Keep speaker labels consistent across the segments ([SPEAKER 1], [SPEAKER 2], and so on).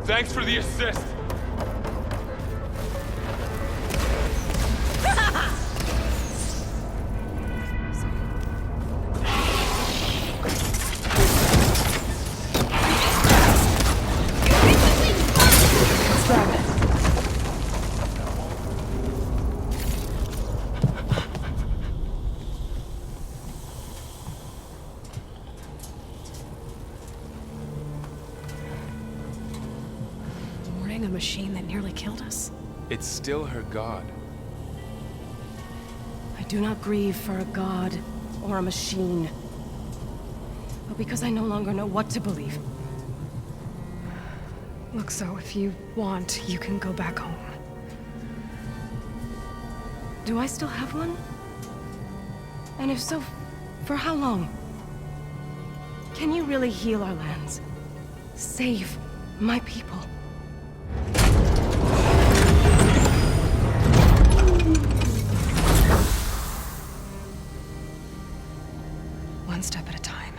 [SPEAKER 1] Thanks for the assist.
[SPEAKER 2] A machine that nearly killed us?
[SPEAKER 1] It's still her god.
[SPEAKER 2] I do not grieve for a god or a machine, but because I no longer know what to believe. Look, so if you want, you can go back home. Do I still have one? And if so, for how long? Can you really heal our lands? Save my people? One step at a time.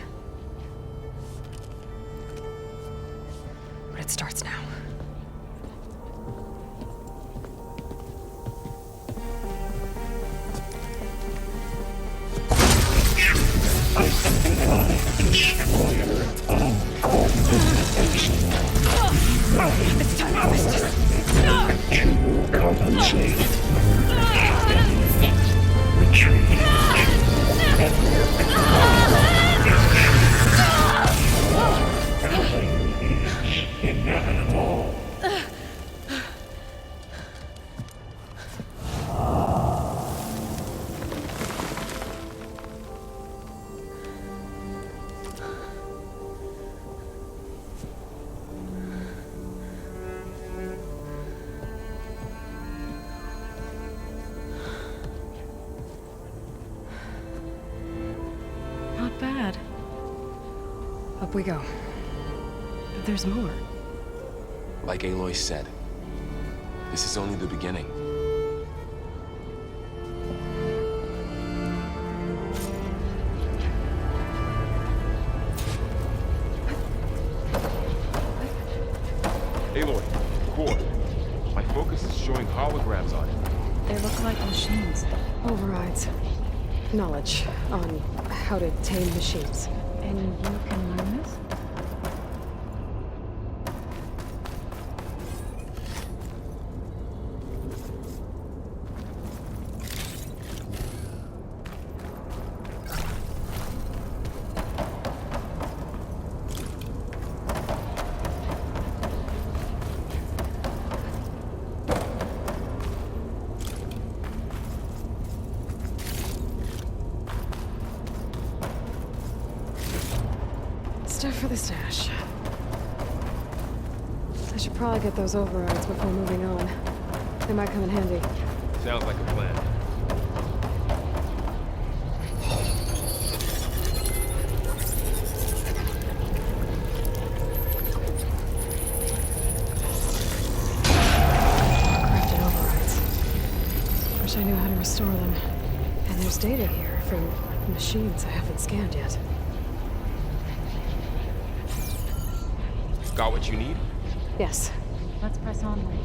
[SPEAKER 2] But it starts now. It's time to harvest.
[SPEAKER 3] To compensate. Retreat. Everything is inevitable.
[SPEAKER 2] Not bad. Up we go. But there's more.
[SPEAKER 1] Like Aloy said, this is only the beginning. Aloy, core. My focus is showing holograms on it.
[SPEAKER 2] They look like machines. Overrides. Knowledge on how to tame machines. And you can learn this? Stuff for the stash. I should probably get those overrides before moving on. They might come in handy.
[SPEAKER 1] Sounds like a plan.
[SPEAKER 2] Corrupted overrides. Wish I knew how to restore them. And there's data here from machines I haven't scanned yet.
[SPEAKER 1] Got what you need?
[SPEAKER 2] Yes.
[SPEAKER 4] Let's press on then.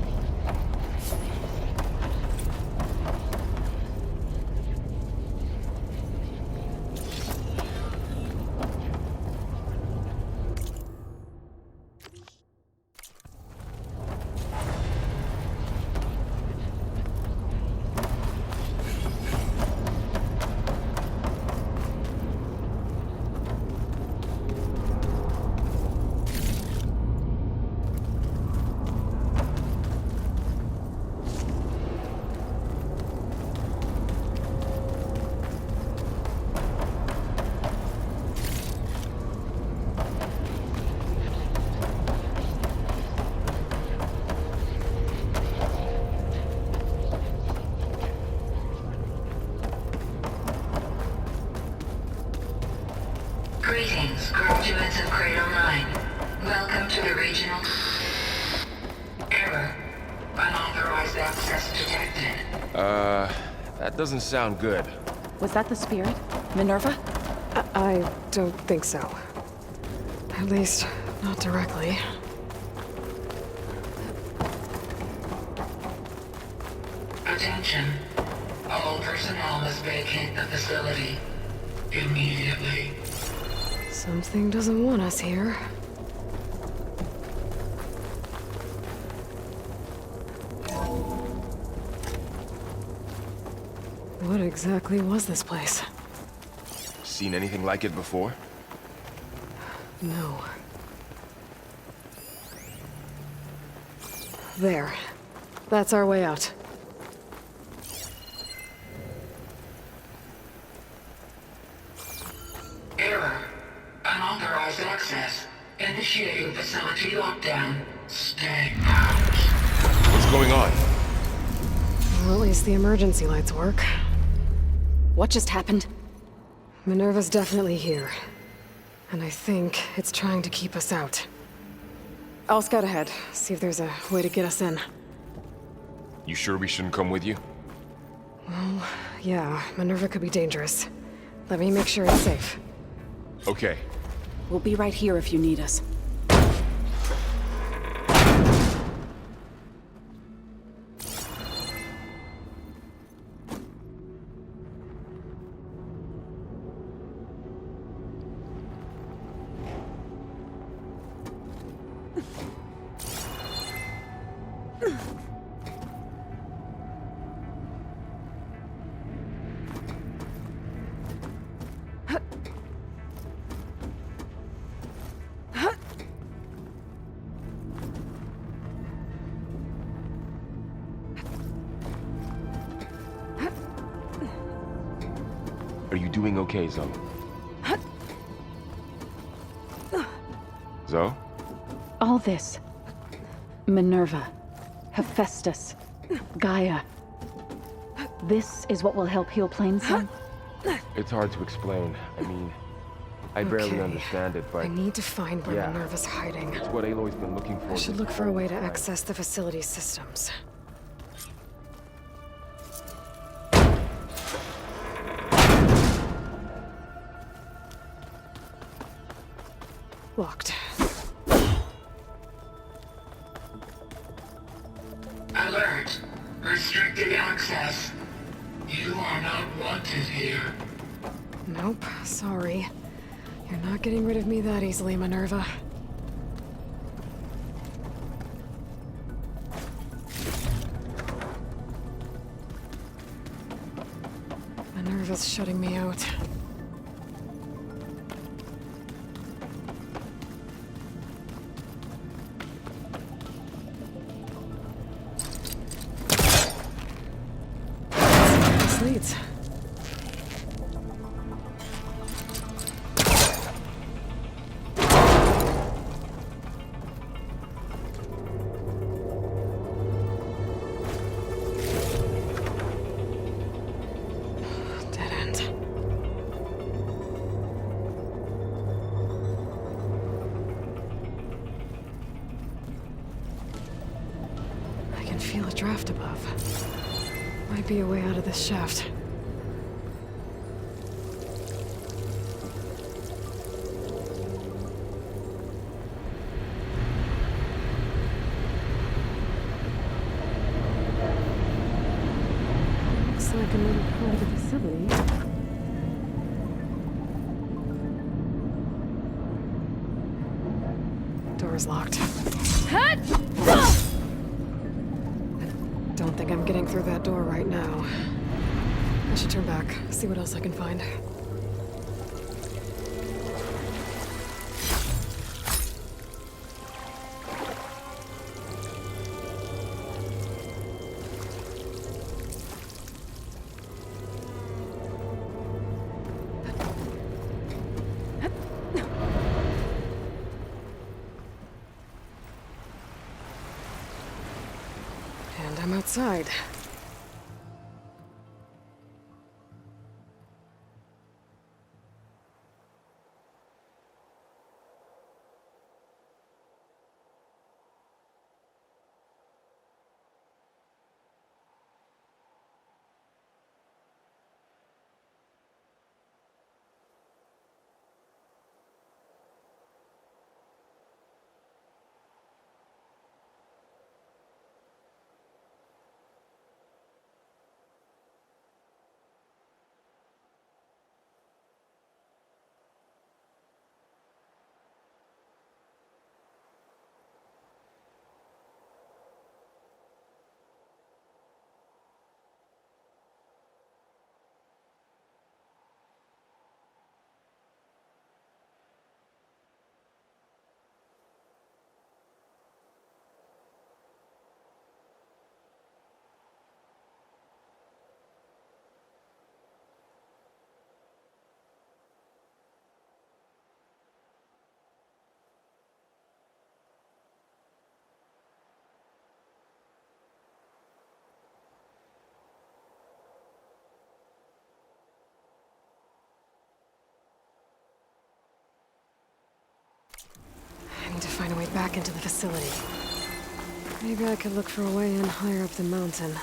[SPEAKER 5] Greetings, graduates of Cradle 9. Welcome to the regional... Error. Unauthorized access detected.
[SPEAKER 1] That doesn't sound good.
[SPEAKER 4] Was that the spirit? Minerva?
[SPEAKER 2] I don't think so. At least, not directly.
[SPEAKER 5] Attention. All personnel must vacate the facility immediately.
[SPEAKER 2] Something doesn't want us here. What exactly was this place?
[SPEAKER 1] Seen anything like it before?
[SPEAKER 2] No. There. That's our way out.
[SPEAKER 5] Error. Unauthorized access. Initiating facility lockdown. Stay out.
[SPEAKER 1] What's going on?
[SPEAKER 2] Well, at least the emergency lights work.
[SPEAKER 4] What just happened?
[SPEAKER 2] Minerva's definitely here. And I think it's trying to keep us out. I'll scout ahead, see if there's a way to get us in.
[SPEAKER 1] You sure we shouldn't come with you?
[SPEAKER 2] Well, yeah, Minerva could be dangerous. Let me make sure it's safe.
[SPEAKER 1] Okay.
[SPEAKER 4] We'll be right here if you need us.
[SPEAKER 1] Are you doing okay, Zoe? Zoe?
[SPEAKER 4] All this. Minerva. Hephaestus. Gaia. This is what will help heal Plainson?
[SPEAKER 1] It's hard to explain. I mean, I barely
[SPEAKER 2] Okay.
[SPEAKER 1] understand it, but
[SPEAKER 2] I need to find where
[SPEAKER 1] Yeah.
[SPEAKER 2] Minerva's hiding.
[SPEAKER 1] it's what Aloy's been looking for.
[SPEAKER 2] I should
[SPEAKER 1] this
[SPEAKER 2] look for a way to
[SPEAKER 1] whole time.
[SPEAKER 2] access the facility's systems. Locked.
[SPEAKER 5] Alert. Restricted access. You are not wanted here.
[SPEAKER 2] Nope, sorry. You're not getting rid of me that easily, Minerva. Minerva's shutting me out. This leads. Dead end. I can feel a draft above. Might be a way out of this shaft. Looks like another part of the facility. Door's locked. Don't think I'm getting through that door right now. I should turn back, see what else I can find. And I'm outside.
[SPEAKER 6] back into the facility. Maybe I could look for a way in higher up the mountain.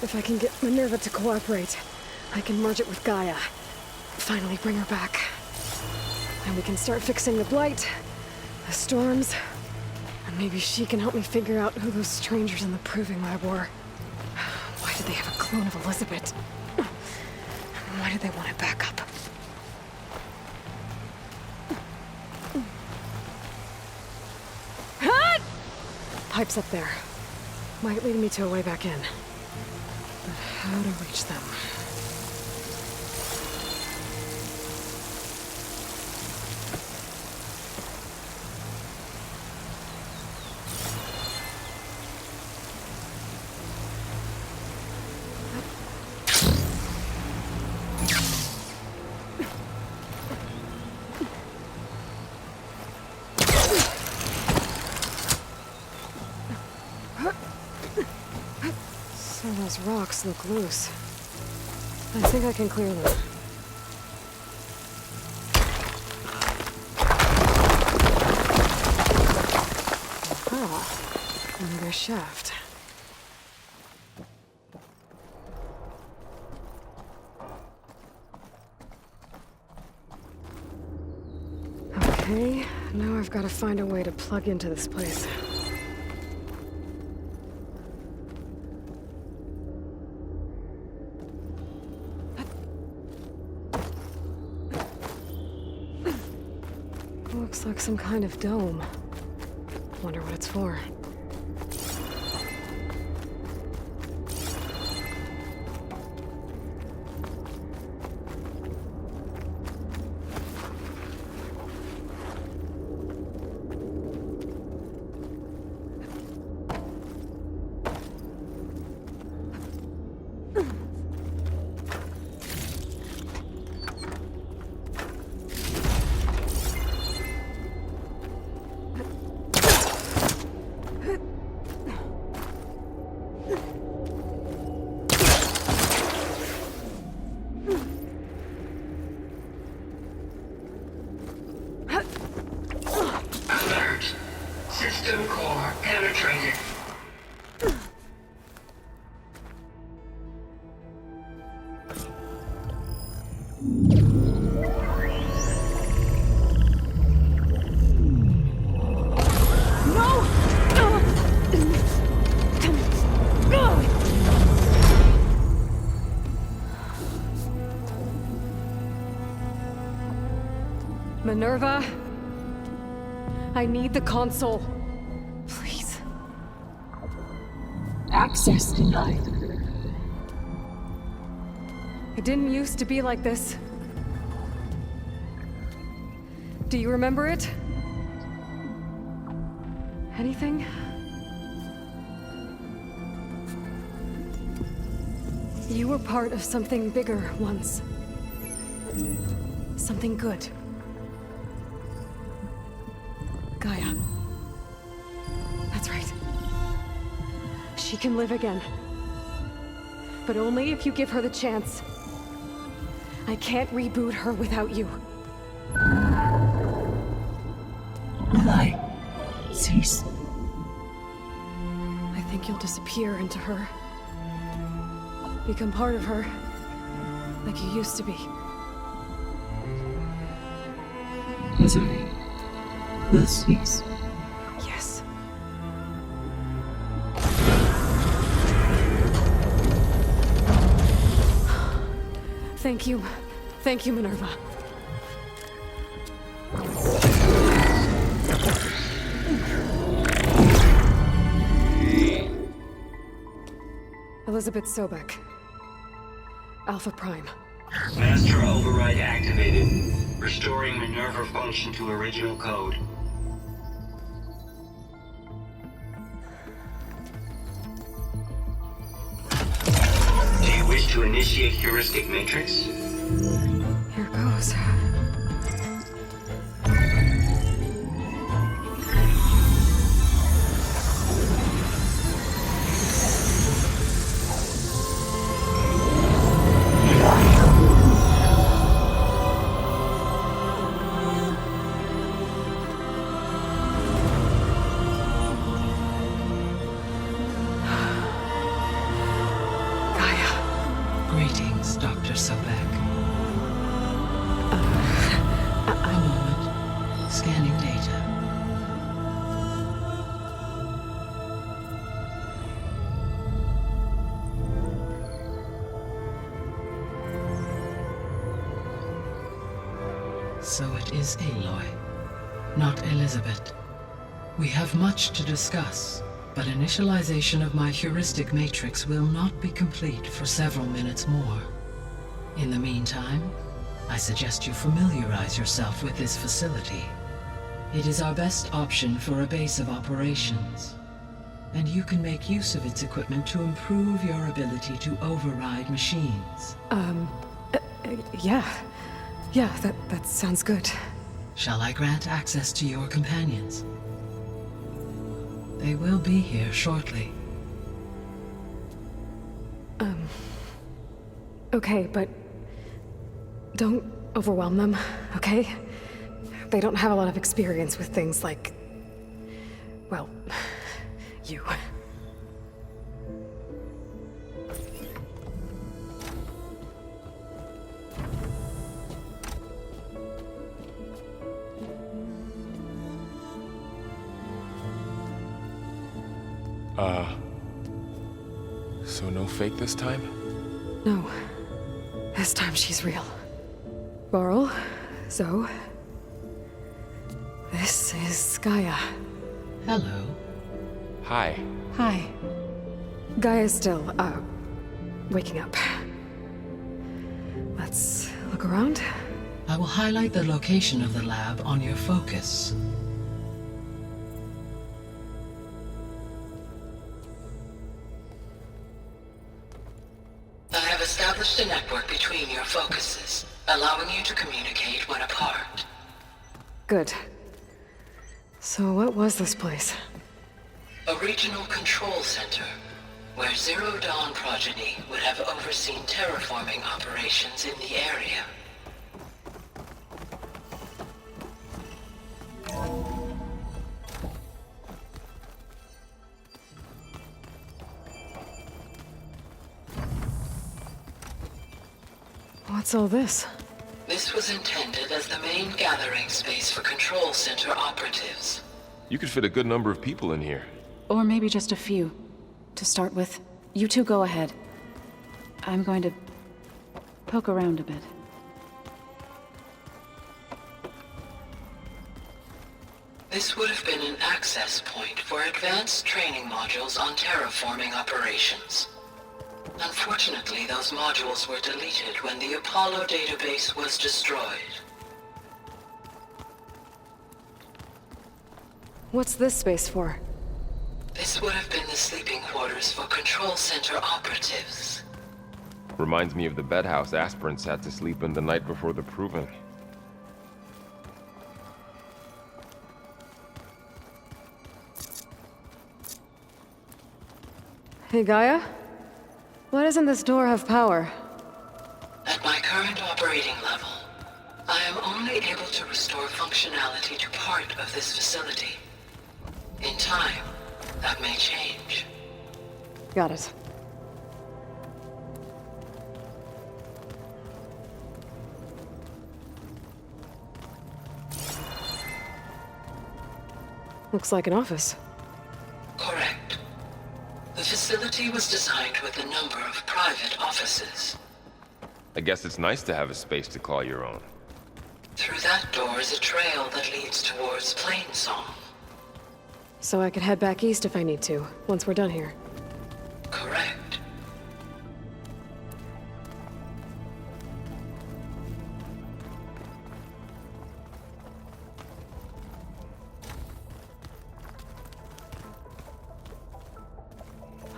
[SPEAKER 6] If I can get Minerva to cooperate, I can merge it with Gaia. Finally bring her back. And we can start fixing the blight, the storms, and maybe she can help me figure out who those strangers in the proving lab were. Why did they have a clone of Elizabeth? And why did they want it back up? Pipes up there. Might lead me to a way back in. But how to reach them? So those rocks look loose. I think I can clear them. Ah, another shaft. Okay, now I've got to find a way to plug into this place. Looks like some kind of dome. Wonder what it's for.
[SPEAKER 5] Alert. System core penetrated.
[SPEAKER 6] Minerva? I need the console. Please.
[SPEAKER 7] Access denied.
[SPEAKER 6] It didn't used to be like this. Do you remember it? Anything? You were part of something bigger once. Something good. Gaia. That's right. She can live again. But only if you give her the chance. I can't reboot her without you.
[SPEAKER 3] Light, cease.
[SPEAKER 6] I think you'll disappear into her. Become part of her, like you used to be.
[SPEAKER 3] Misery will cease.
[SPEAKER 6] Yes. Thank you. Thank you, Minerva. Elizabeth Sobek. Alpha Prime.
[SPEAKER 7] Master override activated. Restoring Minerva function to original code. Do you wish to initiate heuristic matrix?
[SPEAKER 6] Here goes.
[SPEAKER 8] Greetings, Dr. Sobek. A moment. Scanning data. So it is Aloy, not Elizabeth. We have much to discuss, but initialization of my heuristic matrix will not be complete for several minutes more. In the meantime, I suggest you familiarize yourself with this facility. It is our best option for a base of operations, and you can make use of its equipment to improve your ability to override machines.
[SPEAKER 6] Yeah. Yeah, that sounds good.
[SPEAKER 8] Shall I grant access to your companions? They will be here shortly.
[SPEAKER 6] Okay, but don't overwhelm them, okay? They don't have a lot of experience with things like, well, you.
[SPEAKER 1] So no fake this time?
[SPEAKER 6] No. This time she's real. Varl, Zoe. This is Gaia.
[SPEAKER 8] Hello.
[SPEAKER 1] Hi.
[SPEAKER 6] Hi. Gaia's still, waking up. Let's look around.
[SPEAKER 8] I will highlight the location of the lab on your focus. I have established a network between your focuses, allowing you to communicate when apart.
[SPEAKER 6] Good. So what was this place?
[SPEAKER 8] A regional control center, where Zero Dawn progeny would have overseen terraforming operations in the area.
[SPEAKER 6] What's all this?
[SPEAKER 8] This was intended as the main gathering space for control center operatives.
[SPEAKER 1] You could fit a good number of people in here.
[SPEAKER 4] Or maybe just a few. To start with, you two go ahead. I'm going to poke around a bit.
[SPEAKER 8] This would have been an access point for advanced training modules on terraforming operations. Unfortunately, those modules were deleted when the Apollo database was destroyed.
[SPEAKER 6] What's this space for?
[SPEAKER 8] This would have been the sleeping quarters for control center operatives.
[SPEAKER 1] Reminds me of the bedhouse aspirants had to sleep in the night before the proving.
[SPEAKER 6] Hey, Gaia? Why doesn't this door have power?
[SPEAKER 5] At my current operating level, I am only able to restore functionality to part of this facility. In time, that may change.
[SPEAKER 6] Got it. Looks like an office.
[SPEAKER 5] Correct. The facility was designed with a number of private offices.
[SPEAKER 1] I guess it's nice to have a space to call your own.
[SPEAKER 5] Through that door is a trail that leads towards Plainsong.
[SPEAKER 6] So I could head back east if I need to, once we're done here.
[SPEAKER 5] Correct.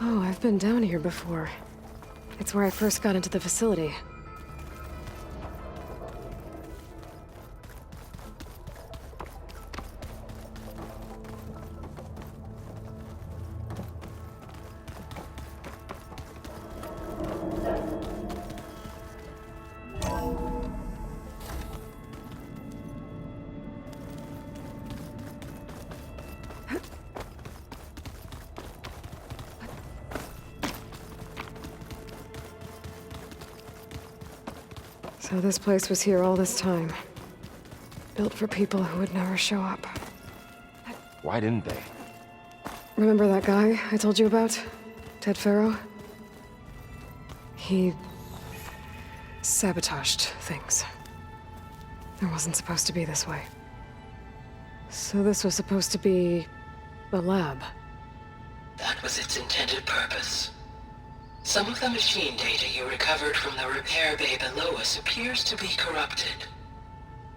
[SPEAKER 6] Oh, I've been down here before. It's where I first got into the facility. So this place was here all this time. Built for people who would never show up.
[SPEAKER 1] Why didn't they?
[SPEAKER 6] Remember that guy I told you about? Ted Farrow? He sabotaged things. It wasn't supposed to be this way. So this was supposed to be a lab.
[SPEAKER 5] That was its intended purpose. Some of the machine data you recovered from the repair bay below us appears to be corrupted.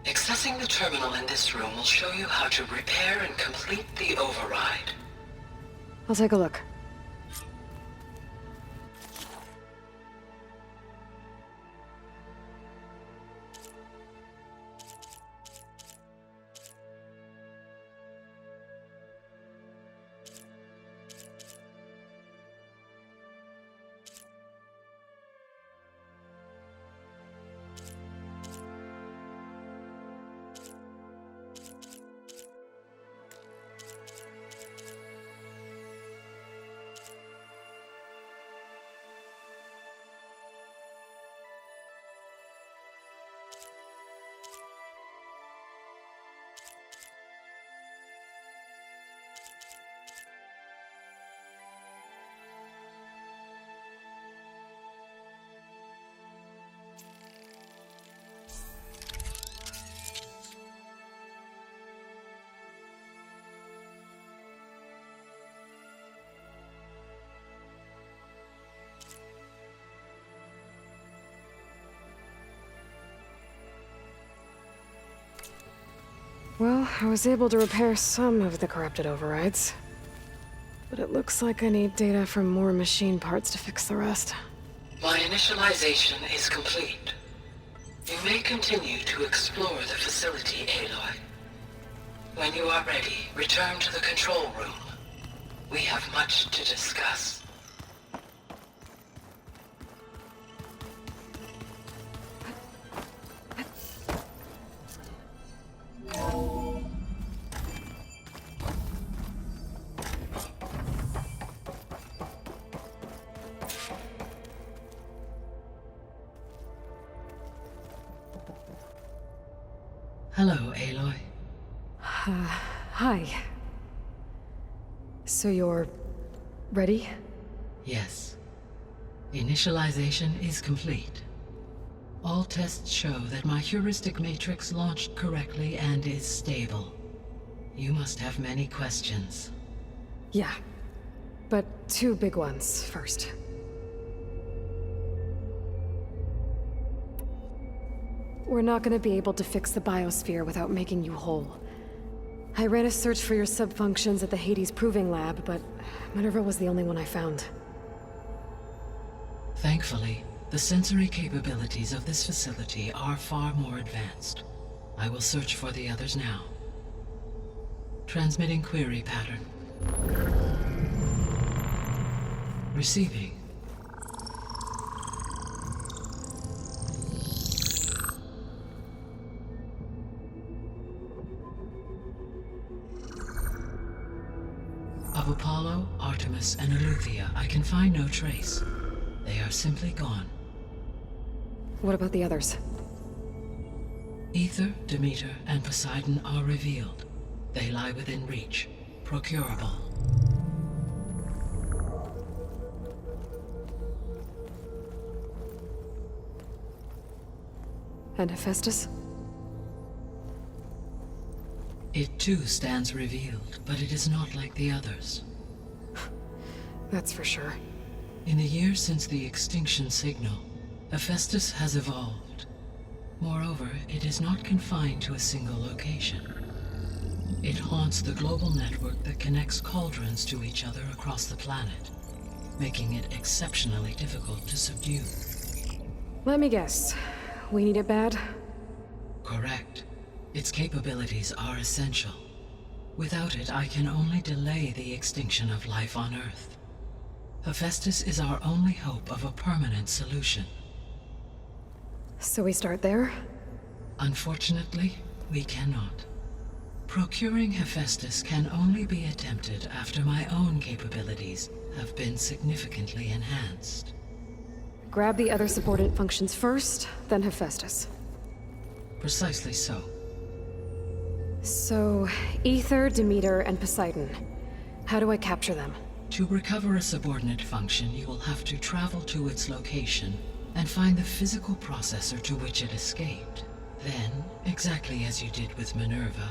[SPEAKER 5] Accessing the terminal in this room will show you how to repair and complete the override.
[SPEAKER 6] I'll take a look. Well, I was able to repair some of the corrupted overrides. But it looks like I need data from more machine parts to fix the rest.
[SPEAKER 5] My initialization is complete. You may continue to explore the facility, Aloy. When you are ready, return to the control room. We have much to discuss.
[SPEAKER 8] Hello, Aloy.
[SPEAKER 6] Hi. So you're ready?
[SPEAKER 8] Yes. Initialization is complete. All tests show that my heuristic matrix launched correctly and is stable. You must have many questions.
[SPEAKER 6] Yeah. But two big ones first. We're not gonna be able to fix the biosphere without making you whole. I ran a search for your subfunctions at the Hades Proving Lab, but Minerva was the only one I found.
[SPEAKER 8] Thankfully, the sensory capabilities of this facility are far more advanced. I will search for the others now. Transmitting query pattern. Receiving. Of Apollo, Artemis, and Eleuthia, I can find no trace. They are simply gone.
[SPEAKER 6] What about the others?
[SPEAKER 8] Ether, Demeter, and Poseidon are revealed. They lie within reach, procurable.
[SPEAKER 6] And Hephaestus?
[SPEAKER 8] It too stands revealed, but it is not like the others.
[SPEAKER 6] That's for sure.
[SPEAKER 8] In the years since the extinction signal, Hephaestus has evolved. Moreover, it is not confined to a single location. It haunts the global network that connects cauldrons to each other across the planet, making it exceptionally difficult to subdue.
[SPEAKER 6] Let me guess. We need it bad?
[SPEAKER 8] Correct. Its capabilities are essential. Without it, I can only delay the extinction of life on Earth. Hephaestus is our only hope of a permanent solution.
[SPEAKER 6] So we start there?
[SPEAKER 8] Unfortunately, we cannot. Procuring Hephaestus can only be attempted after my own capabilities have been significantly enhanced.
[SPEAKER 6] Grab the other subordinate functions first, then Hephaestus.
[SPEAKER 8] Precisely so.
[SPEAKER 6] So, Ether, Demeter, and Poseidon. How do I capture them?
[SPEAKER 8] To recover a subordinate function, you will have to travel to its location and find the physical processor to which it escaped. Then, exactly as you did with Minerva,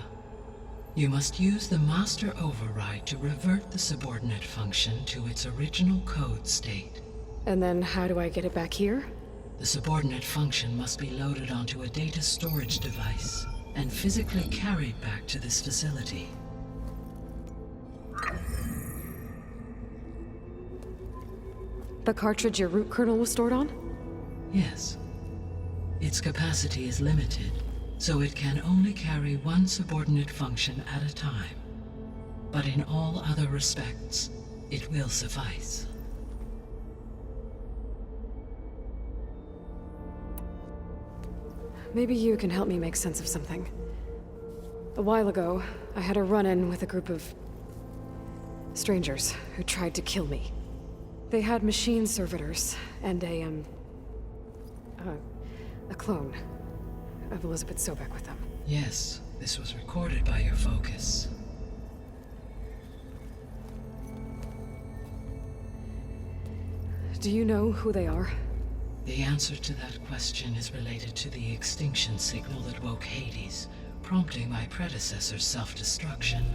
[SPEAKER 8] you must use the master override to revert the subordinate function to its original code state.
[SPEAKER 6] And then how do I get it back here?
[SPEAKER 8] The subordinate function must be loaded onto a data storage device and physically carried back to this facility.
[SPEAKER 6] The cartridge your root kernel was stored on?
[SPEAKER 8] Yes. Its capacity is limited, so it can only carry one subordinate function at a time. But in all other respects, it will suffice.
[SPEAKER 6] Maybe you can help me make sense of something. A while ago, I had a run-in with a group of strangers who tried to kill me. They had machine servitors and a clone of Elizabeth Sobek with them.
[SPEAKER 8] Yes, this was recorded by your focus.
[SPEAKER 6] Do you know who they are?
[SPEAKER 8] The answer to that question is related to the extinction signal that woke Hades, prompting my predecessor's self-destruction.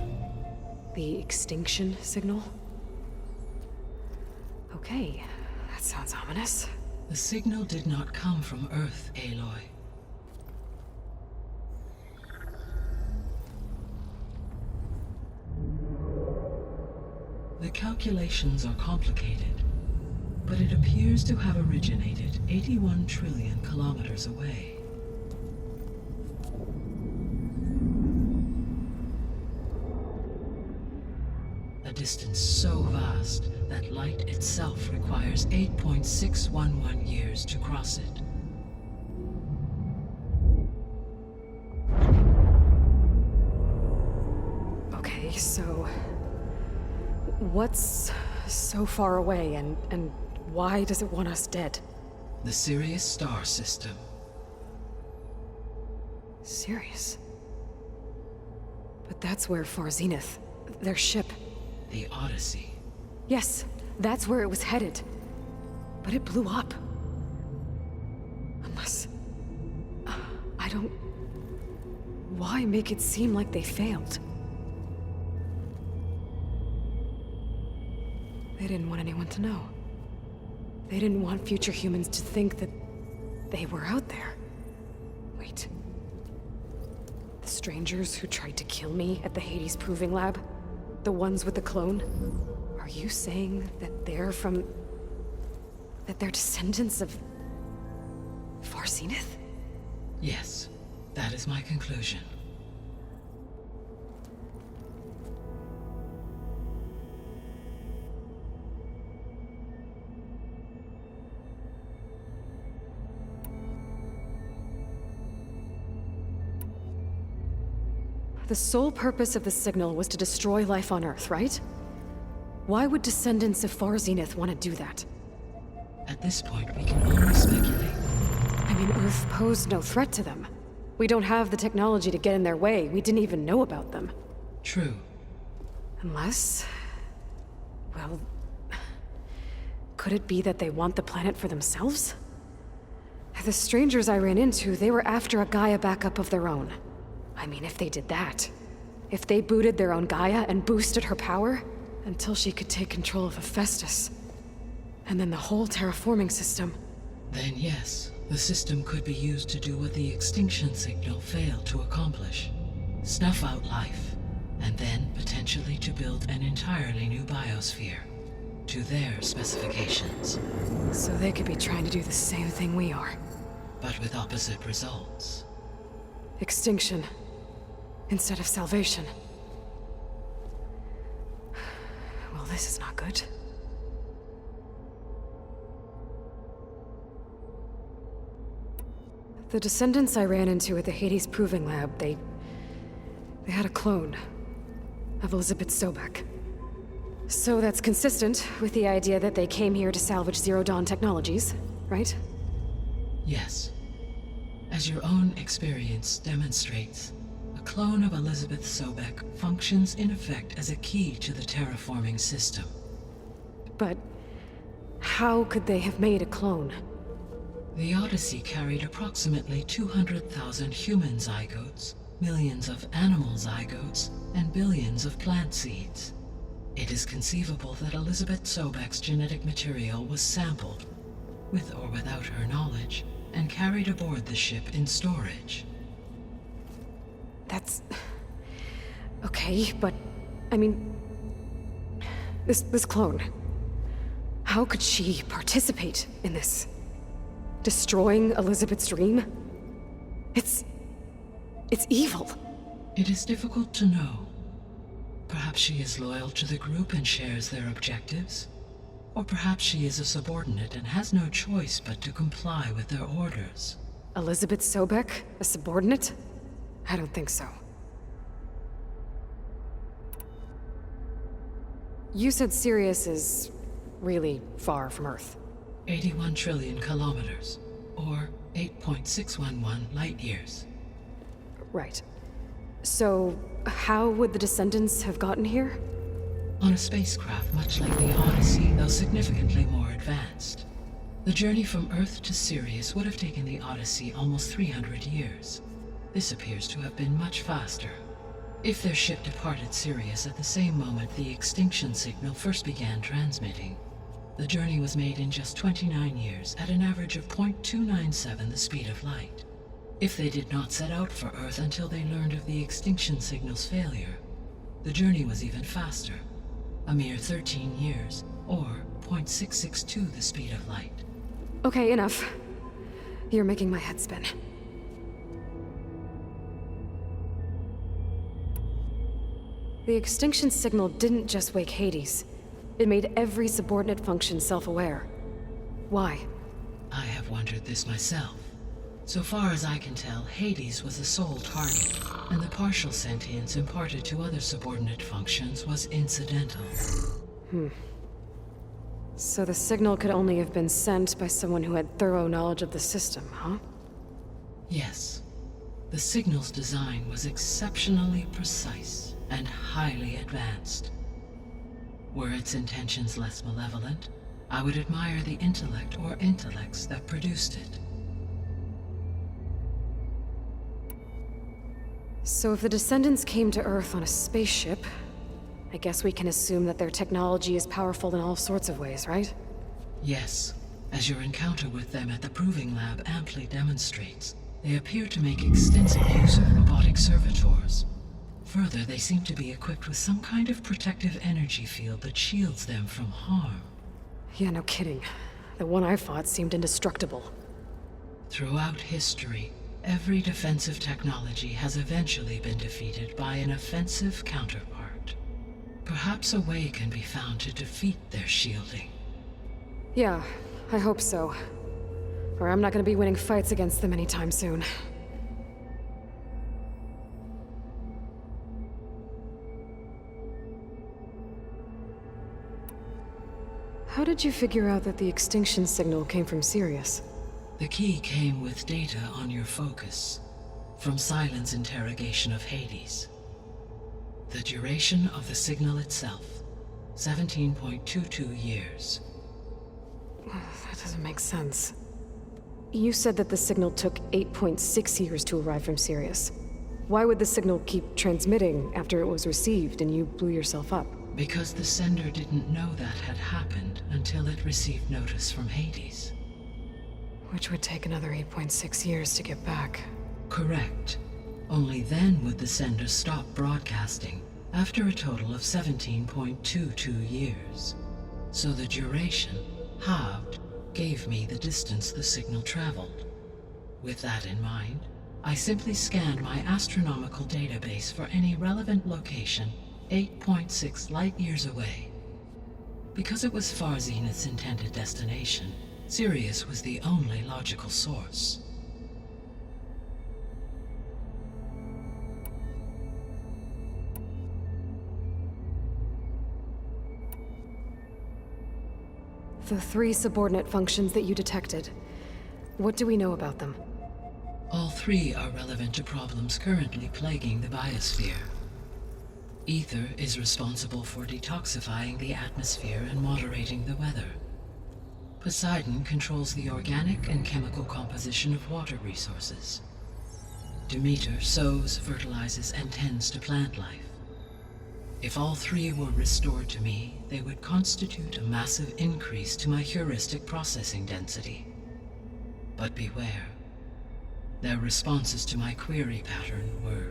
[SPEAKER 6] The extinction signal? Okay, that sounds ominous.
[SPEAKER 8] The signal did not come from Earth, Aloy. The calculations are complicated, but it appears to have originated 81 trillion kilometers away. A distance so vast that light itself requires 8.611 years to cross it.
[SPEAKER 6] Okay, so... what's so far away, and why does it want us dead?
[SPEAKER 8] The Sirius star system.
[SPEAKER 6] Sirius? But that's where Far Zenith, their ship...
[SPEAKER 8] The Odyssey.
[SPEAKER 6] Yes, that's where it was headed. But it blew up. Unless... I don't... Why make it seem like they failed? They didn't want anyone to know. They didn't want future humans to think that they were out there. Wait. The strangers who tried to kill me at the Hades Proving Lab? The ones with the clone? Are you saying that they're from... that they're descendants of... Far Zenith?
[SPEAKER 8] Yes, that is my conclusion.
[SPEAKER 6] The sole purpose of the signal was to destroy life on Earth, right? Why would descendants of Far Zenith want to do that?
[SPEAKER 8] At this point, we can only speculate.
[SPEAKER 6] I mean, Earth posed no threat to them. We don't have the technology to get in their way. We didn't even know about them.
[SPEAKER 8] True.
[SPEAKER 6] Unless... well... could it be that they want the planet for themselves? The strangers I ran into, they were after a Gaia backup of their own. I mean, if they did that... if they booted their own Gaia and boosted her power... until she could take control of Hephaestus. And then the whole terraforming system.
[SPEAKER 8] Then yes, the system could be used to do what the extinction signal failed to accomplish. Snuff out life, and then potentially to build an entirely new biosphere. To their specifications.
[SPEAKER 6] So they could be trying to do the same thing we are.
[SPEAKER 8] But with opposite results.
[SPEAKER 6] Extinction. Instead of salvation. Well, this is not good. The descendants I ran into at the Hades Proving Lab, they had a clone of Elizabeth Sobek. So that's consistent with the idea that they came here to salvage Zero Dawn technologies, right?
[SPEAKER 8] Yes. As your own experience demonstrates, a clone of Elizabeth Sobek functions in effect as a key to the terraforming system.
[SPEAKER 6] But how could they have made a clone?
[SPEAKER 8] The Odyssey carried approximately 200,000 human zygotes, millions of animal zygotes, and billions of plant seeds. It is conceivable that Elizabeth Sobek's genetic material was sampled, with or without her knowledge, and carried aboard the ship in storage.
[SPEAKER 6] That's... okay, but... I mean... This clone... how could she participate in this? Destroying Elizabeth's dream? It's evil.
[SPEAKER 8] It is difficult to know. Perhaps she is loyal to the group and shares their objectives. Or perhaps she is a subordinate and has no choice but to comply with their orders.
[SPEAKER 6] Elizabeth Sobek? A subordinate? I don't think so. You said Sirius is really far from Earth.
[SPEAKER 8] 81 trillion kilometers, or 8.611 light years.
[SPEAKER 6] Right. So, how would the descendants have gotten here?
[SPEAKER 8] On a spacecraft much like the Odyssey, though significantly more advanced. The journey from Earth to Sirius would have taken the Odyssey almost 300 years. This appears to have been much faster. If their ship departed Sirius at the same moment the extinction signal first began transmitting, the journey was made in just 29 years at an average of 0.297 the speed of light. If they did not set out for Earth until they learned of the extinction signal's failure, the journey was even faster, a mere 13 years, or 0.662 the speed of light.
[SPEAKER 6] Okay, enough. You're making my head spin. The extinction signal didn't just wake Hades. It made every subordinate function self-aware. Why?
[SPEAKER 8] I have wondered this myself. So far as I can tell, Hades was the sole target, and the partial sentience imparted to other subordinate functions was incidental.
[SPEAKER 6] So the signal could only have been sent by someone who had thorough knowledge of the system, huh?
[SPEAKER 8] Yes. The signal's design was exceptionally precise and highly advanced. Were its intentions less malevolent, I would admire the intellect or intellects that produced it.
[SPEAKER 6] So if the descendants came to Earth on a spaceship, I guess we can assume that their technology is powerful in all sorts of ways, right?
[SPEAKER 8] Yes. As your encounter with them at the Proving Lab amply demonstrates, they appear to make extensive use of robotic servitors. Further, they seem to be equipped with some kind of protective energy field that shields them from harm.
[SPEAKER 6] Yeah, no kidding. The one I fought seemed indestructible.
[SPEAKER 8] Throughout history, every defensive technology has eventually been defeated by an offensive counterpart. Perhaps a way can be found to defeat their shielding.
[SPEAKER 6] Yeah, I hope so. Or I'm not gonna be winning fights against them anytime soon. How did you figure out that the extinction signal came from Sirius?
[SPEAKER 8] The key came with data on your focus, from Silent's interrogation of Hades. The duration of the signal itself, 17.22 years.
[SPEAKER 6] That doesn't make sense. You said that the signal took 8.6 years to arrive from Sirius. Why would the signal keep transmitting after it was received and you blew yourself up?
[SPEAKER 8] Because the sender didn't know that had happened until it received notice from Hades.
[SPEAKER 6] Which would take another 8.6 years to get back.
[SPEAKER 8] Correct. Only then would the sender stop broadcasting, after a total of 17.22 years. So the duration, halved, gave me the distance the signal traveled. With that in mind, I simply scanned my astronomical database for any relevant location 8.6 light-years away. Because it was far Zenith's intended destination, Sirius was the only logical source.
[SPEAKER 6] The 3 subordinate functions that you detected, what do we know about them?
[SPEAKER 8] All 3 are relevant to problems currently plaguing the biosphere. Ether is responsible for detoxifying the atmosphere and moderating the weather. Poseidon controls the organic and chemical composition of water resources. Demeter sows, fertilizes, and tends to plant life. If all 3 were restored to me, they would constitute a massive increase to my heuristic processing density. But beware. Their responses to my query pattern were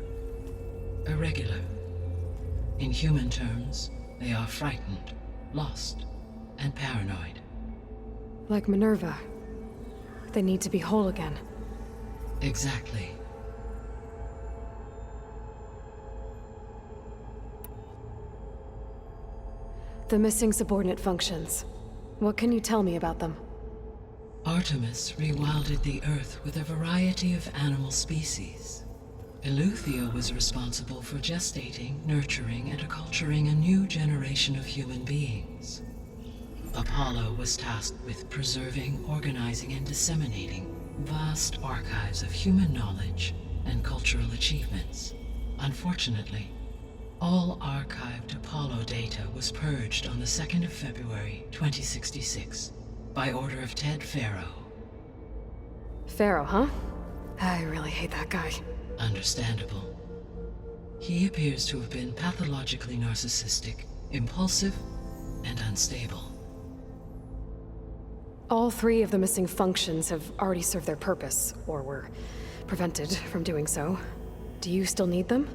[SPEAKER 8] irregular. In human terms, they are frightened, lost, and paranoid.
[SPEAKER 6] Like Minerva. They need to be whole again.
[SPEAKER 8] Exactly.
[SPEAKER 6] The missing subordinate functions. What can you tell me about them?
[SPEAKER 8] Artemis rewilded the Earth with a variety of animal species. Eleuthia was responsible for gestating, nurturing, and acculturating a new generation of human beings. Apollo was tasked with preserving, organizing, and disseminating vast archives of human knowledge and cultural achievements. Unfortunately, all archived Apollo data was purged on the 2nd of February, 2066, by order of Ted Faro.
[SPEAKER 6] Pharaoh, huh? I really hate that guy.
[SPEAKER 8] Understandable. He appears to have been pathologically narcissistic, impulsive, and unstable.
[SPEAKER 6] All 3 of the missing functions have already served their purpose, or were prevented from doing so. Do you still need them?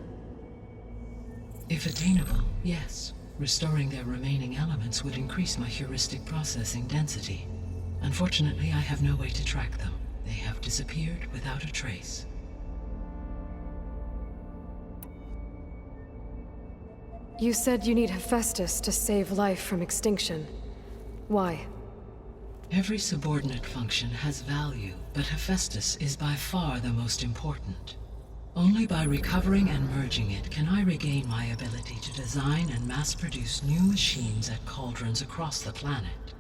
[SPEAKER 8] If attainable, yes. Restoring their remaining elements would increase my heuristic processing density. Unfortunately, I have no way to track them. They have disappeared without a trace.
[SPEAKER 6] You said you need Hephaestus to save life from extinction. Why?
[SPEAKER 8] Every subordinate function has value, but Hephaestus is by far the most important. Only by recovering and merging it can I regain my ability to design and mass-produce new machines at cauldrons across the planet.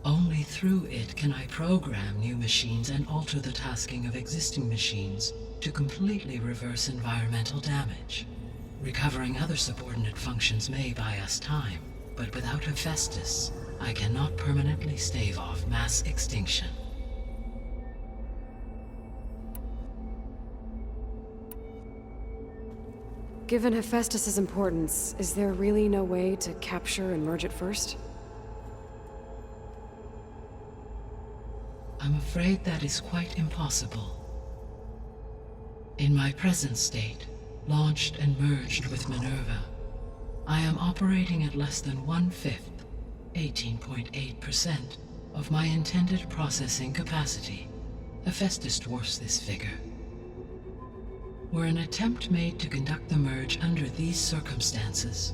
[SPEAKER 8] Only through it can I program new machines and alter the tasking of existing machines to completely reverse environmental damage. Recovering other subordinate functions may buy us time, but without Hephaestus, I cannot permanently stave off mass extinction.
[SPEAKER 6] Given Hephaestus's importance, is there really no way to capture and merge it first?
[SPEAKER 8] I'm afraid that is quite impossible. In my present state, launched and merged with Minerva, I am operating at less than 1/5, 18.8%, of my intended processing capacity. Hephaestus dwarfs this figure. Were an attempt made to conduct the merge under these circumstances,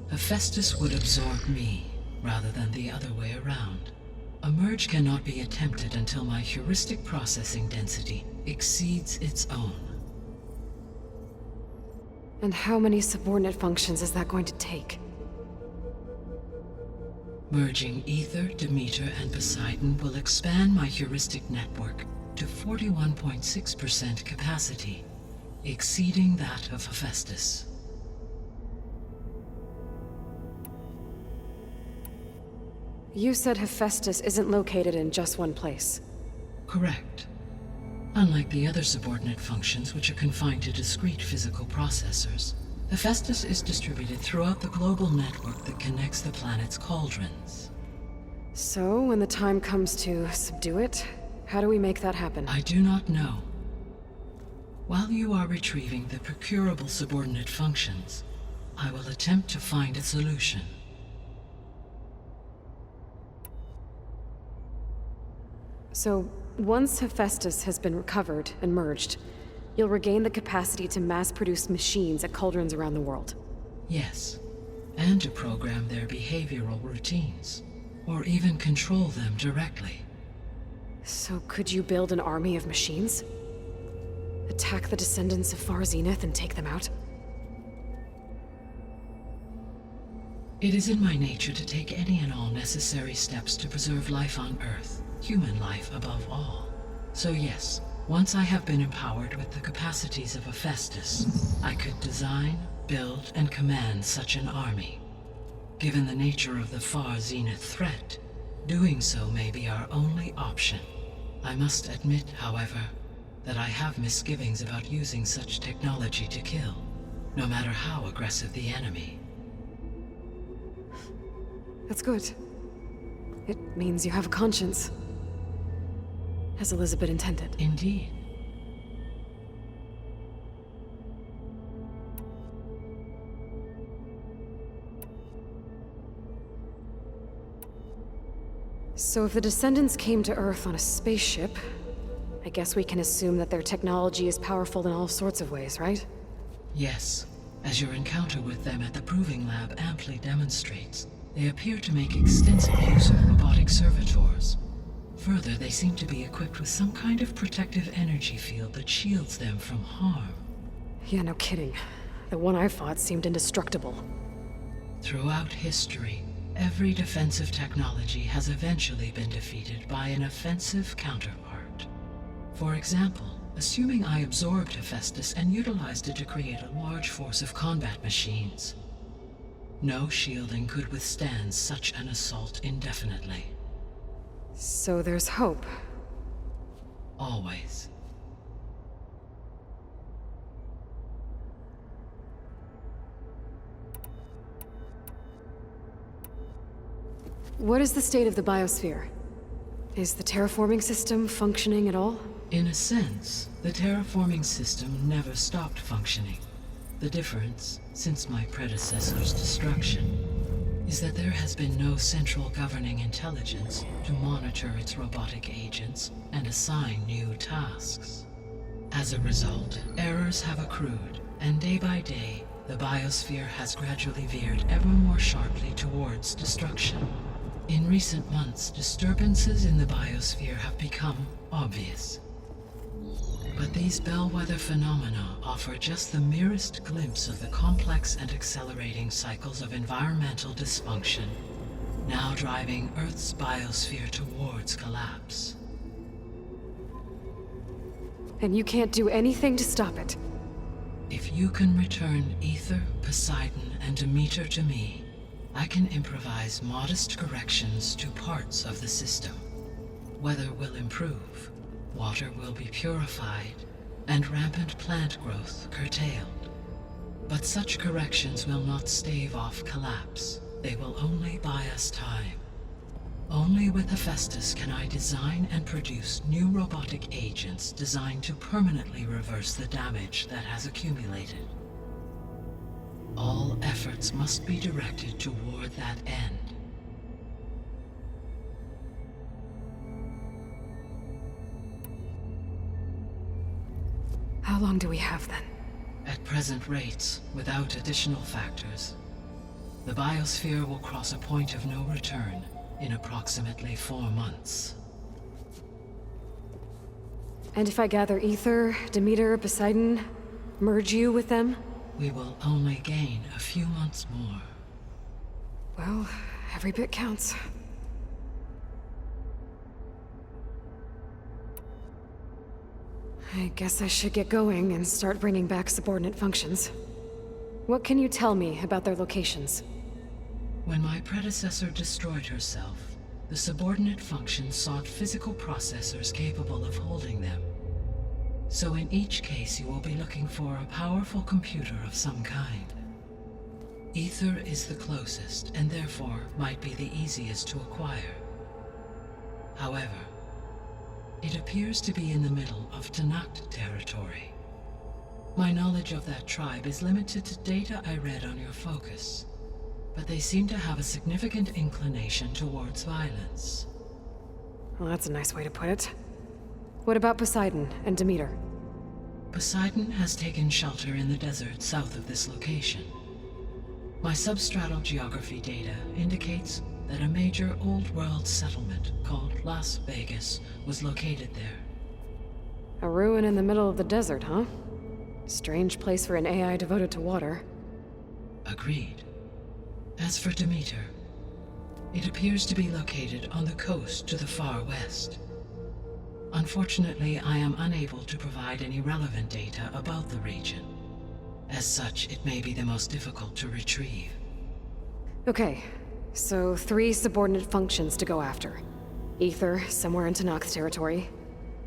[SPEAKER 8] Hephaestus would absorb me, rather than the other way around. A merge cannot be attempted until my heuristic processing density exceeds its own.
[SPEAKER 6] And how many subordinate functions is that going to take?
[SPEAKER 8] Merging Ether, Demeter, and Poseidon will expand my heuristic network to 41.6% capacity, exceeding that of Hephaestus.
[SPEAKER 6] You said Hephaestus isn't located in just one place.
[SPEAKER 8] Correct. Unlike the other subordinate functions, which are confined to discrete physical processors, Hephaestus is distributed throughout the global network that connects the planet's cauldrons.
[SPEAKER 6] So, when the time comes to subdue it, how do we make that happen?
[SPEAKER 8] I do not know. While you are retrieving the procurable subordinate functions, I will attempt to find a solution.
[SPEAKER 6] So, once Hephaestus has been recovered and merged, you'll regain the capacity to mass-produce machines at cauldrons around the world.
[SPEAKER 8] Yes, and to program their behavioral routines, or even control them directly.
[SPEAKER 6] So could you build an army of machines? Attack the descendants of Far Zenith and take them out?
[SPEAKER 8] It is in my nature to take any and all necessary steps to preserve life on Earth, human life above all. So yes, once I have been empowered with the capacities of Hephaestus, I could design, build, and command such an army. Given the nature of the Far Zenith threat, doing so may be our only option. I must admit, however, that I have misgivings about using such technology to kill, no matter how aggressive the enemy.
[SPEAKER 6] That's good. It means you have a conscience. As Elizabeth intended.
[SPEAKER 8] Indeed.
[SPEAKER 6] So if the descendants came to Earth on a spaceship, I guess we can assume that their technology is powerful in all sorts of ways, right?
[SPEAKER 8] Yes, as your encounter with them at the Proving Lab amply demonstrates, they appear to make extensive use of robotic servitors. Further, they seem to be equipped with some kind of protective energy field that shields them from harm.
[SPEAKER 6] Yeah, no kidding. The one I fought seemed indestructible.
[SPEAKER 8] Throughout history, every defensive technology has eventually been defeated by an offensive counterpart. For example, assuming I absorbed Hephaestus and utilized it to create a large force of combat machines. No shielding could withstand such an assault indefinitely.
[SPEAKER 6] So there's hope.
[SPEAKER 8] Always.
[SPEAKER 6] What is the state of the biosphere? Is the terraforming system functioning at all?
[SPEAKER 8] In a sense, the terraforming system never stopped functioning. The difference, since my predecessor's destruction, is that there has been no central governing intelligence to monitor its robotic agents and assign new tasks. As a result, errors have accrued, and day by day, the biosphere has gradually veered ever more sharply towards destruction. In recent months, disturbances in the biosphere have become obvious. But these bellwether phenomena offer just the merest glimpse of the complex and accelerating cycles of environmental dysfunction, now driving Earth's biosphere towards collapse.
[SPEAKER 6] And you can't do anything to stop it?
[SPEAKER 8] If you can return Ether, Poseidon, and Demeter to me, I can improvise modest corrections to parts of the system. Weather will improve, water will be purified, and rampant plant growth curtailed. But such corrections will not stave off collapse. They will only buy us time. Only with Hephaestus can I design and produce new robotic agents designed to permanently reverse the damage that has accumulated. All efforts must be directed toward that end.
[SPEAKER 6] How long do we have then?
[SPEAKER 8] At present rates, without additional factors, the biosphere will cross a point of no return in approximately 4 months.
[SPEAKER 6] And if I gather Ether, Demeter, Poseidon, merge you with them?
[SPEAKER 8] We will only gain a few months more.
[SPEAKER 6] Well, Every bit counts. I guess I should get going and start bringing back subordinate functions. What can you tell me about their locations?
[SPEAKER 8] When my predecessor destroyed herself, the subordinate functions sought physical processors capable of holding them. So in each case you will be looking for a powerful computer of some kind. Ether is the closest, and therefore might be the easiest to acquire. However, it appears to be in the middle of Tanakh territory. My knowledge of that tribe is limited to data I read on your focus, but they seem to have a significant inclination towards violence.
[SPEAKER 6] Well, that's a nice way to put it. What about Poseidon and Demeter?
[SPEAKER 8] Poseidon has taken shelter in the desert south of this location. My substratal geography data indicates that a major old-world settlement called Las Vegas was located there.
[SPEAKER 6] A ruin in the middle of the desert, huh? Strange place for an AI devoted to water.
[SPEAKER 8] Agreed. As for Demeter, it appears to be located on the coast to the far west. Unfortunately, I am unable to provide any relevant data about the region. As such, it may be the most difficult to retrieve.
[SPEAKER 6] Okay, so 3 subordinate functions to go after. Ether, somewhere in Tanakh territory.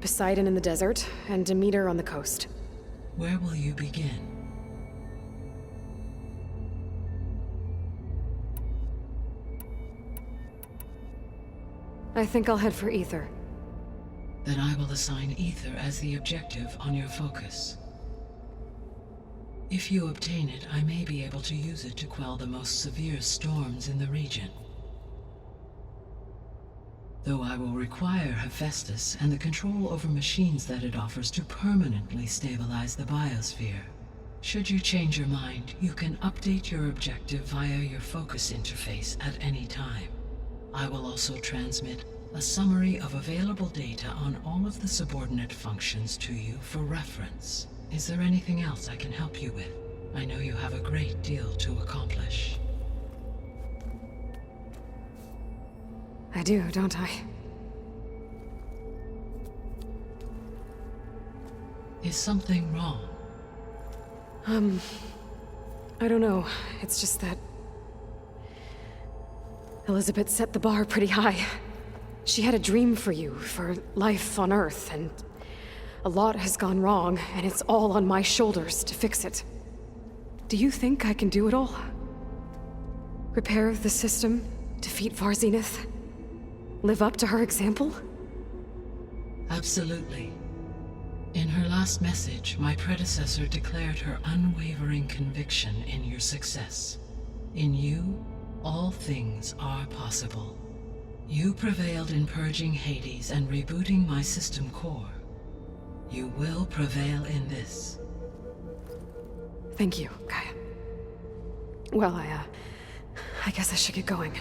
[SPEAKER 6] Poseidon in the desert, and Demeter on the coast.
[SPEAKER 8] Where will you begin?
[SPEAKER 6] I think I'll head for Ether.
[SPEAKER 8] Then I will assign Ether as the objective on your focus. If you obtain it, I may be able to use it to quell the most severe storms in the region. Though I will require Hephaestus and the control over machines that it offers to permanently stabilize the biosphere. Should you change your mind, you can update your objective via your focus interface at any time. I will also transmit a summary of available data on all of the subordinate functions to you for reference. Is there anything else I can help you with? I know you have a great deal to accomplish.
[SPEAKER 6] I do, don't I?
[SPEAKER 8] Is something wrong?
[SPEAKER 6] I don't know. It's just that Elizabeth set the bar pretty high. She had a dream for you, for life on Earth, and a lot has gone wrong, and it's all on my shoulders to fix it. Do you think I can do it all? Repair the system, defeat Varzenith, live up to her example?
[SPEAKER 8] Absolutely. In her last message, my predecessor declared her unwavering conviction in your success. In you, all things are possible. You prevailed in purging Hades and rebooting my system core. You will prevail in this.
[SPEAKER 6] Thank you, Gaia. Well, I guess I should get going.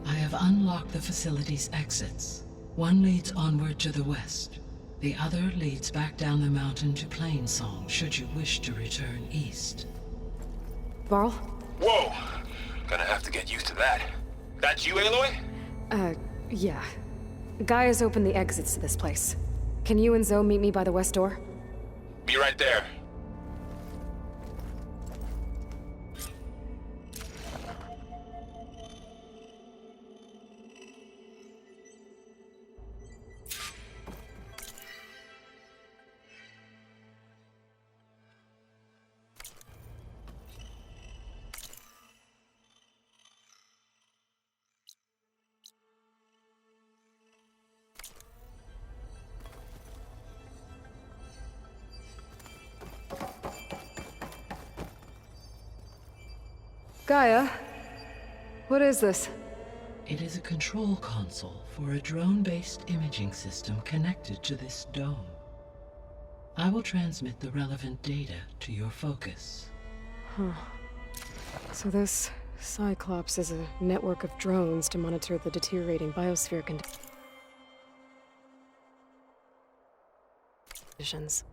[SPEAKER 8] I have unlocked the facility's exits. One leads onward to the west. The other leads back down the mountain to Plainsong, should you wish to return east.
[SPEAKER 6] Varl?
[SPEAKER 1] Whoa! Gonna have to get used to that. That's you, Aloy?
[SPEAKER 6] Yeah. Gaia's opened the exits to this place. Can you and Zoe meet me by the west door?
[SPEAKER 1] Be right there.
[SPEAKER 6] Gaia? What is this?
[SPEAKER 8] It is a control console for a drone-based imaging system connected to this dome. I will transmit the relevant data to your focus.
[SPEAKER 6] So this Cyclops is a network of drones to monitor the deteriorating biosphere conditions.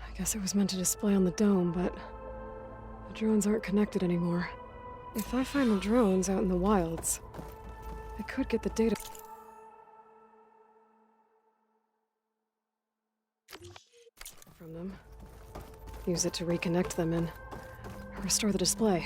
[SPEAKER 6] I guess it was meant to display on the dome, but the drones aren't connected anymore. If I find the drones out in the wilds, I could get the data from them. Use it to reconnect them and restore the display.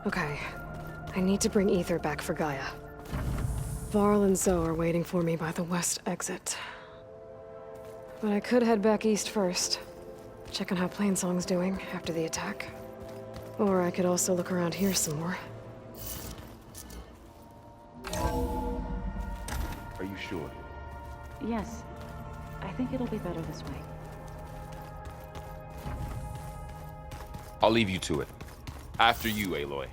[SPEAKER 6] Okay, I need to bring Ether back for Gaia. Varl and Zoe are waiting for me by the west exit. But I could head back east first. Check on how Plainsong's doing after the attack. Or I could also look around here some more.
[SPEAKER 1] Are you sure?
[SPEAKER 4] Yes. I think it'll be better this way.
[SPEAKER 1] I'll leave you to it. After you, Aloy.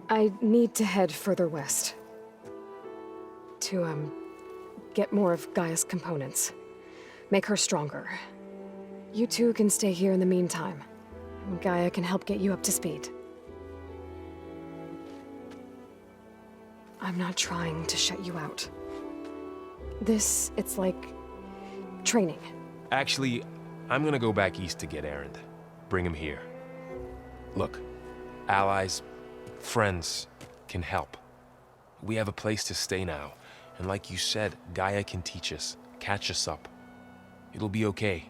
[SPEAKER 6] I need to head further west. To, get more of Gaia's components. Make her stronger. You two can stay here in the meantime. And Gaia can help get you up to speed. I'm not trying to shut you out. It's like training.
[SPEAKER 1] Actually, I'm gonna go back east to get Erend. Bring him here. Look, allies, friends can help. We have a place to stay now. And like you said, Gaia can teach us, catch us up. It'll be okay.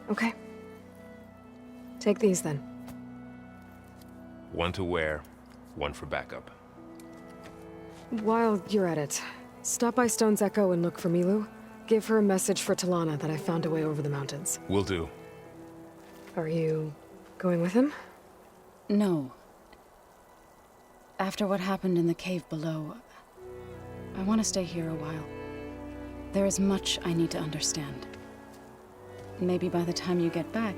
[SPEAKER 6] Okay. Take these then.
[SPEAKER 1] One to wear, one for backup.
[SPEAKER 6] While you're at it, stop by Stone's Echo and look for Milu. Give her a message for Talana that I found a way over the mountains.
[SPEAKER 1] Will do.
[SPEAKER 6] Are you going with him?
[SPEAKER 4] No. After what happened in the cave below, I want to stay here a while. There is much I need to understand. Maybe by the time you get back,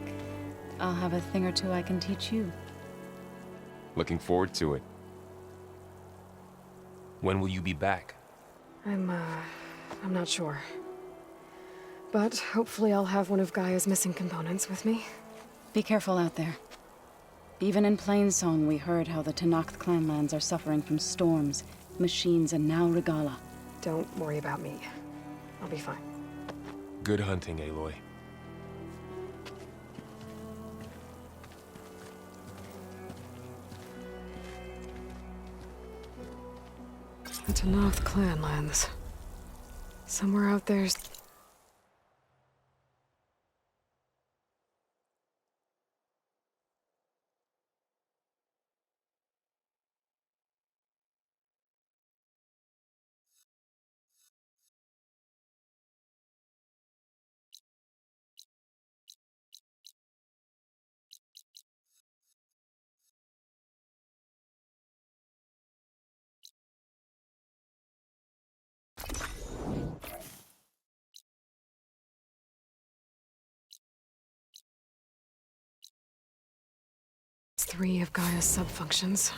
[SPEAKER 4] I'll have a thing or two I can teach you.
[SPEAKER 1] Looking forward to it. When will you be back?
[SPEAKER 6] I'm not sure. But hopefully I'll have one of Gaia's missing components with me.
[SPEAKER 4] Be careful out there. Even in Plainsong, we heard how the Tenakth clanlands are suffering from storms, machines, and now Regala.
[SPEAKER 6] Don't worry about me. I'll be fine.
[SPEAKER 1] Good hunting, Aloy.
[SPEAKER 6] The Tenakth clanlands. Somewhere out there's three of Gaia's subfunctions.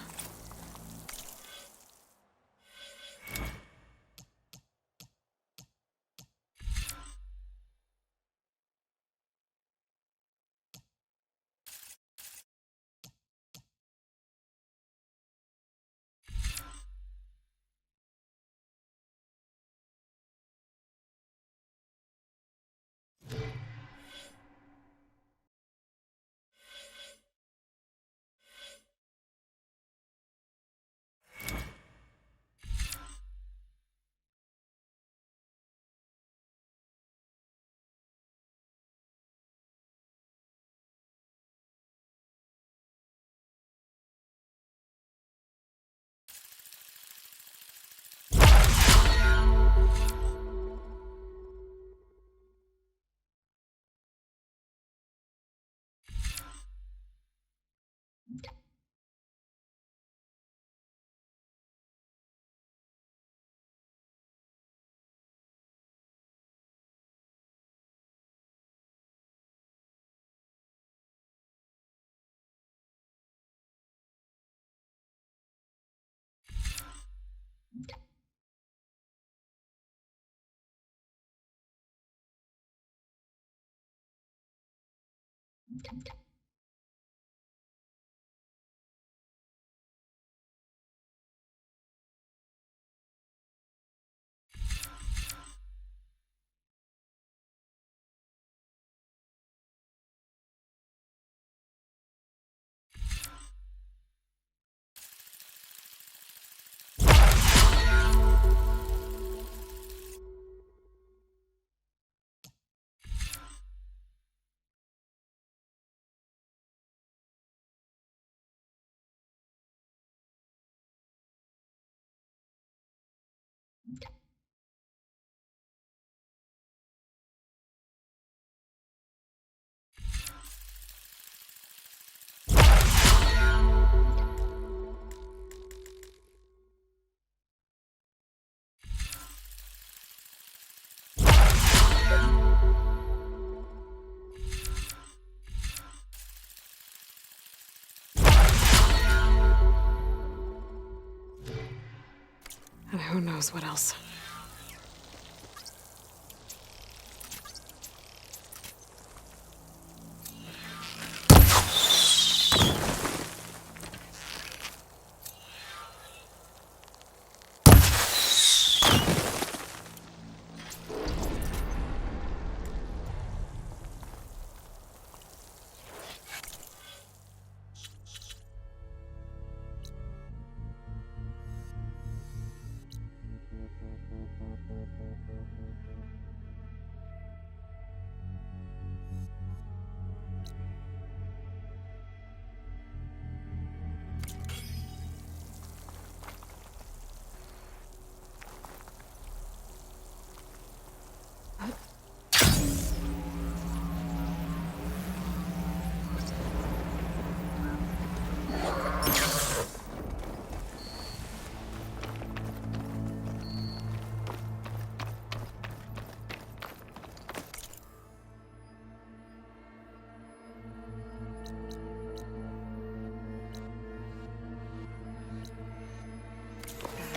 [SPEAKER 6] And who knows what else.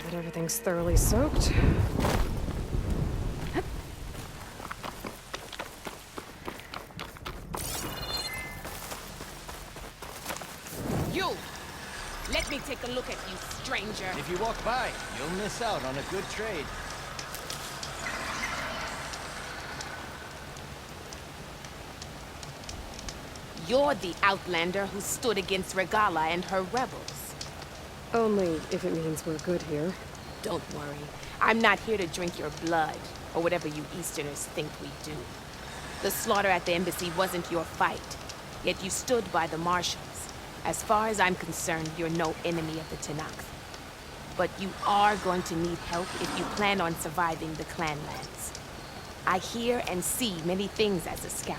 [SPEAKER 6] That everything's thoroughly soaked.
[SPEAKER 9] You! Let me take a look at you, stranger.
[SPEAKER 10] If you walk by, you'll miss out on a good trade.
[SPEAKER 9] You're the outlander who stood against Regala and her rebels.
[SPEAKER 6] Only if it means we're good here.
[SPEAKER 9] Don't worry. I'm not here to drink your blood, or whatever you Easterners think we do. The slaughter at the embassy wasn't your fight, yet you stood by the marshals. As far as I'm concerned, you're no enemy of the Tenakth. But you are going to need help if you plan on surviving the clanlands. I hear and see many things as a scout.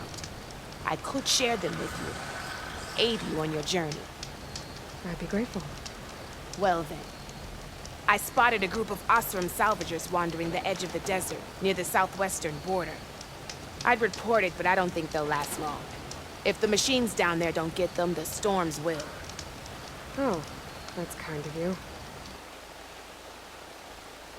[SPEAKER 9] I could share them with you, aid you on your journey.
[SPEAKER 6] I'd be grateful.
[SPEAKER 9] Well then. I spotted a group of Osram salvagers wandering the edge of the desert, near the southwestern border. I'd report it, but I don't think they'll last long. If the machines down there don't get them, the storms will.
[SPEAKER 6] Oh, that's kind of you.